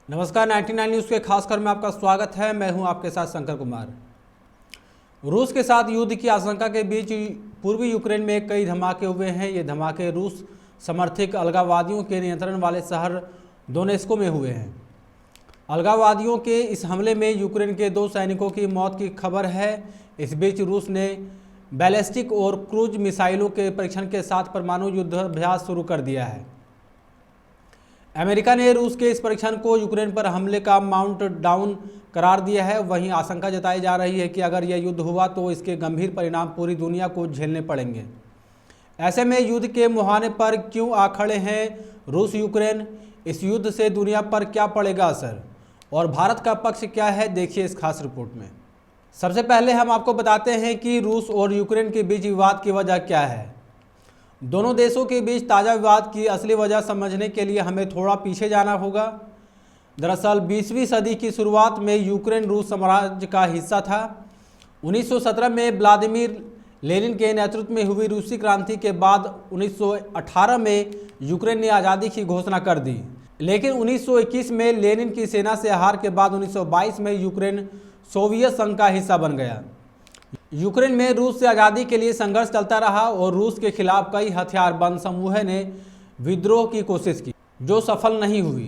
नमस्कार, 99 न्यूज़ के खास खबर में आपका स्वागत है। मैं हूं आपके साथ शंकर कुमार। रूस के साथ युद्ध की आशंका के बीच पूर्वी यूक्रेन में कई धमाके हुए हैं। ये धमाके रूस समर्थित अलगाववादियों के नियंत्रण वाले शहर दोनेस्को में हुए हैं। अलगाववादियों के इस हमले में यूक्रेन के 2 सैनिकों की मौत की खबर है। इस बीच रूस ने बैलिस्टिक और क्रूज मिसाइलों के परीक्षण के साथ परमाणु युद्धाभ्यास शुरू कर दिया है। अमेरिका ने रूस के इस परीक्षण को यूक्रेन पर हमले का माउंट डाउन करार दिया है। वहीं आशंका जताई जा रही है कि अगर यह युद्ध हुआ तो इसके गंभीर परिणाम पूरी दुनिया को झेलने पड़ेंगे। ऐसे में युद्ध के मुहाने पर क्यों आ खड़े हैं रूस यूक्रेन? इस युद्ध से दुनिया पर क्या पड़ेगा असर और भारत का पक्ष क्या है, देखिए इस खास रिपोर्ट में। सबसे पहले हम आपको बताते हैं कि रूस और यूक्रेन के बीच विवाद की वजह क्या है। दोनों देशों के बीच ताज़ा विवाद की असली वजह समझने के लिए हमें थोड़ा पीछे जाना होगा। दरअसल 20वीं सदी की शुरुआत में यूक्रेन रूस साम्राज्य का हिस्सा था। 1917 में व्लादिमीर लेनिन के नेतृत्व में हुई रूसी क्रांति के बाद 1918 में यूक्रेन ने आज़ादी की घोषणा कर दी। लेकिन 1921 में लेनिन की सेना से हार के बाद 1922 में यूक्रेन सोवियत संघ का हिस्सा बन गया। यूक्रेन में रूस से आज़ादी के लिए संघर्ष चलता रहा और रूस के खिलाफ कई हथियारबंद समूह ने विद्रोह की कोशिश की, जो सफल नहीं हुई।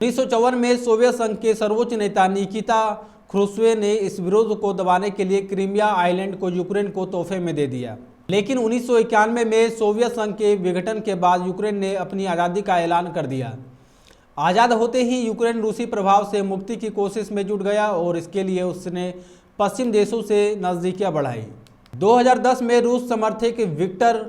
1954 में सोवियत संघ के सर्वोच्च नेता निकिता ख्रुश्चेव ने इस विरोध को दबाने के लिए क्रीमिया आइलैंड को यूक्रेन को तोहफे में दे दिया। लेकिन 1991 में सोवियत संघ के विघटन के बाद यूक्रेन ने अपनी आज़ादी का ऐलान कर दिया। आज़ाद होते ही यूक्रेन रूसी प्रभाव से मुक्ति की कोशिश में जुट गया और इसके लिए उसने पश्चिम देशों से नज़दीकियां बढ़ाई। 2010 में रूस समर्थित विक्टर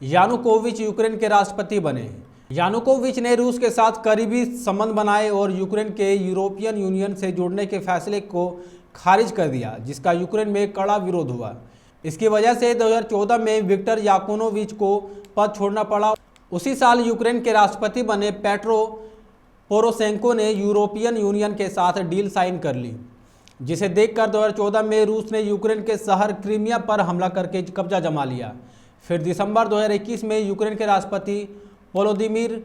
यानुकोविच यूक्रेन के राष्ट्रपति बने। यानुकोविच ने रूस के साथ करीबी संबंध बनाए और यूक्रेन के यूरोपियन यूनियन से जुड़ने के फैसले को खारिज कर दिया, जिसका यूक्रेन में कड़ा विरोध हुआ। इसकी वजह से 2014 में विक्टर यानुकोविच को पद छोड़ना पड़ा। उसी साल यूक्रेन के राष्ट्रपति बने पेट्रो पोरोशेंको ने यूरोपियन यूनियन के साथ डील साइन कर ली, जिसे देखकर 2014 में रूस ने यूक्रेन के शहर क्रीमिया पर हमला करके कब्जा जमा लिया। फिर दिसंबर 2021 में यूक्रेन के राष्ट्रपति वोलोदिमीर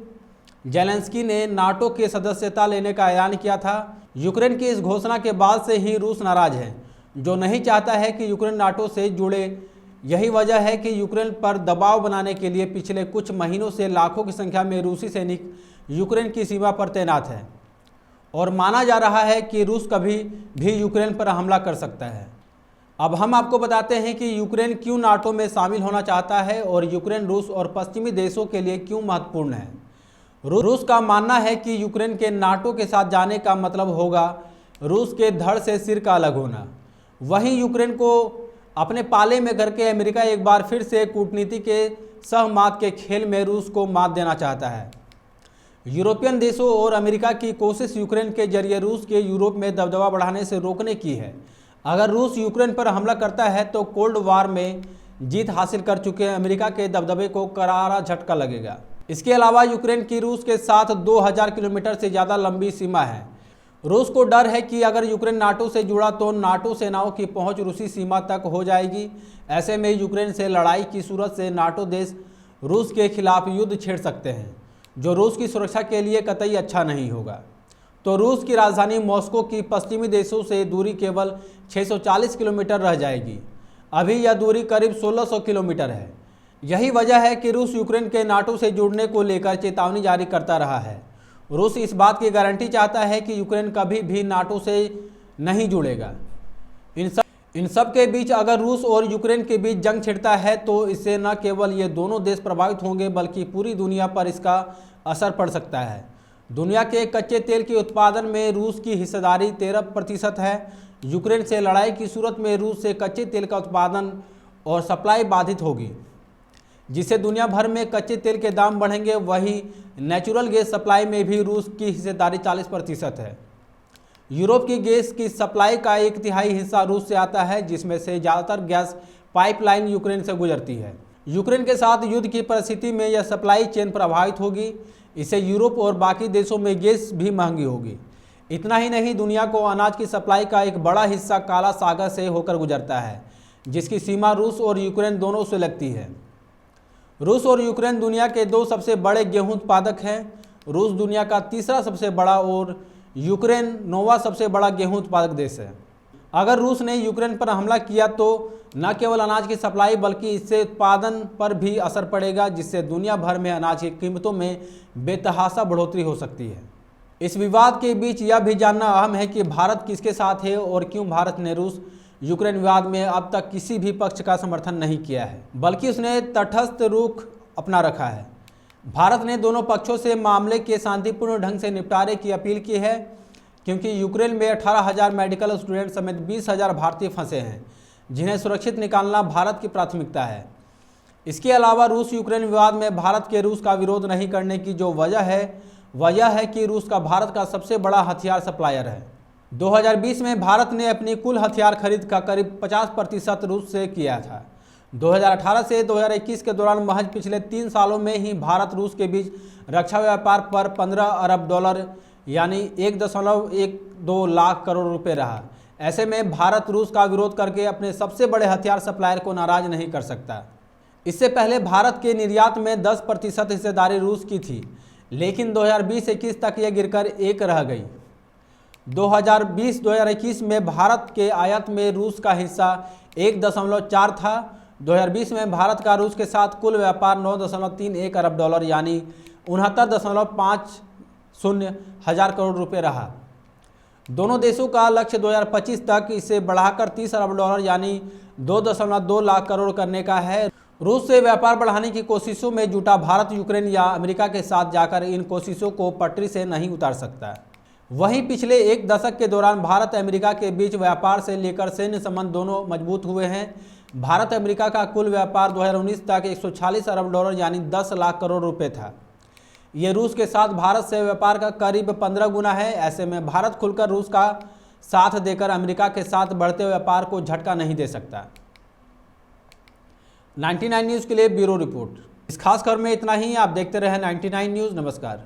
जेलेंस्की ने नाटो की सदस्यता लेने का ऐलान किया था। यूक्रेन की इस घोषणा के बाद से ही रूस नाराज है, जो नहीं चाहता है कि यूक्रेन नाटो से जुड़े। यही वजह है कि यूक्रेन पर दबाव बनाने के लिए पिछले कुछ महीनों से लाखों की संख्या में रूसी सैनिक यूक्रेन की सीमा पर तैनात है और माना जा रहा है कि रूस कभी भी यूक्रेन पर हमला कर सकता है। अब हम आपको बताते हैं कि यूक्रेन क्यों नाटो में शामिल होना चाहता है और यूक्रेन रूस और पश्चिमी देशों के लिए क्यों महत्वपूर्ण है। रूस का मानना है कि यूक्रेन के नाटो के साथ जाने का मतलब होगा रूस के धड़ से सिर का अलग होना। वहीं यूक्रेन को अपने पाले में करके अमेरिका एक बार फिर से कूटनीति के सहमात के खेल में रूस को मात देना चाहता है। यूरोपियन देशों और अमेरिका की कोशिश यूक्रेन के जरिए रूस के यूरोप में दबदबा बढ़ाने से रोकने की है। अगर रूस यूक्रेन पर हमला करता है तो कोल्ड वार में जीत हासिल कर चुके अमेरिका के दबदबे को करारा झटका लगेगा। इसके अलावा यूक्रेन की रूस के साथ 2000 किलोमीटर से ज़्यादा लंबी सीमा है। रूस को डर है कि अगर यूक्रेन नाटो से जुड़ा तो नाटो सेनाओं की पहुँच रूसी सीमा तक हो जाएगी। ऐसे में यूक्रेन से लड़ाई की सूरत से नाटो देश रूस के खिलाफ युद्ध छेड़ सकते हैं, जो रूस की सुरक्षा के लिए कतई अच्छा नहीं होगा। तो रूस की राजधानी मॉस्को की पश्चिमी देशों से दूरी केवल 640 किलोमीटर रह जाएगी। अभी यह दूरी करीब 1600 किलोमीटर है। यही वजह है कि रूस यूक्रेन के नाटो से जुड़ने को लेकर चेतावनी जारी करता रहा है। रूस इस बात की गारंटी चाहता है कि यूक्रेन कभी भी नाटो से नहीं जुड़ेगा। इन सब के बीच अगर रूस और यूक्रेन के बीच जंग छिड़ता है तो इससे न केवल ये दोनों देश प्रभावित होंगे बल्कि पूरी दुनिया पर इसका असर पड़ सकता है। दुनिया के कच्चे तेल के उत्पादन में रूस की हिस्सेदारी 13% है। यूक्रेन से लड़ाई की सूरत में रूस से कच्चे तेल का उत्पादन और सप्लाई बाधित होगी, जिससे दुनिया भर में कच्चे तेल के दाम बढ़ेंगे। वहीं नेचुरल गैस सप्लाई में भी रूस की हिस्सेदारी 40% है। यूरोप की गैस की सप्लाई का 1/3 हिस्सा रूस से आता है, जिसमें से ज़्यादातर गैस पाइपलाइन यूक्रेन से गुजरती है। यूक्रेन के साथ युद्ध की परिस्थिति में यह सप्लाई चेन प्रभावित होगी। इससे यूरोप और बाकी देशों में गैस भी महंगी होगी। इतना ही नहीं, दुनिया को अनाज की सप्लाई का एक बड़ा हिस्सा काला सागर से होकर गुजरता है, जिसकी सीमा रूस और यूक्रेन दोनों से लगती है। रूस और यूक्रेन दुनिया के 2 सबसे बड़े गेहूं उत्पादक हैं। रूस दुनिया का तीसरा सबसे बड़ा और यूक्रेन नौवां सबसे बड़ा गेहूं उत्पादक देश है। अगर रूस ने यूक्रेन पर हमला किया तो न केवल अनाज की सप्लाई बल्कि इससे उत्पादन पर भी असर पड़ेगा, जिससे दुनिया भर में अनाज की कीमतों में बेतहाशा बढ़ोतरी हो सकती है। इस विवाद के बीच यह भी जानना अहम है कि भारत किसके साथ है और क्यों भारत ने रूस यूक्रेन विवाद में अब तक किसी भी पक्ष का समर्थन नहीं किया है, बल्कि उसने तटस्थ रुख अपना रखा है। भारत ने दोनों पक्षों से मामले के शांतिपूर्ण ढंग से निपटारे की अपील की है, क्योंकि यूक्रेन में 18,000 मेडिकल स्टूडेंट समेत 20,000 भारतीय फंसे हैं, जिन्हें सुरक्षित निकालना भारत की प्राथमिकता है। इसके अलावा रूस यूक्रेन विवाद में भारत के रूस का विरोध नहीं करने की जो वजह है कि रूस का भारत का सबसे बड़ा हथियार सप्लायर है। 2020 में भारत ने अपनी कुल हथियार खरीद का करीब 50% रूस से किया था। 2018 से 2021 के दौरान महज पिछले 3 सालों में ही भारत रूस के बीच रक्षा व्यापार पर 15 अरब डॉलर यानी 1.12 लाख करोड़ रुपए रहा। ऐसे में भारत रूस का विरोध करके अपने सबसे बड़े हथियार सप्लायर को नाराज नहीं कर सकता। इससे पहले भारत के निर्यात में 10% हिस्सेदारी रूस की थी, लेकिन 2020-21 तक यह गिरकर 1 रह गई। 2020-2021 में भारत के आयात में रूस का हिस्सा 1.4 था। 2020 में भारत का रूस के साथ कुल व्यापार 9.31 अरब डॉलर यानी 69.50 हजार करोड़ रुपए रहा। दोनों देशों का लक्ष्य 2025 तक इसे बढ़ाकर 30 अरब डॉलर यानी 2.2 लाख करोड़ करने का है। रूस से व्यापार बढ़ाने की कोशिशों में जुटा भारत यूक्रेन या अमेरिका के साथ जाकर इन कोशिशों को पटरी से नहीं उतार सकता। वहीं पिछले 1 दशक के दौरान भारत अमेरिका के बीच व्यापार से लेकर सैन्य संबंध दोनों मजबूत हुए हैं। भारत अमेरिका का कुल व्यापार 2019 तक 146 अरब डॉलर यानी 10 लाख करोड़ रुपए था। ये रूस के साथ भारत से व्यापार का करीब 15 गुना है। ऐसे में भारत खुलकर रूस का साथ देकर अमेरिका के साथ बढ़ते व्यापार को झटका नहीं दे सकता। 99 न्यूज़ के लिए ब्यूरो रिपोर्ट। इस खास खबर में इतना ही। आप देखते रहे 99 न्यूज़। नमस्कार।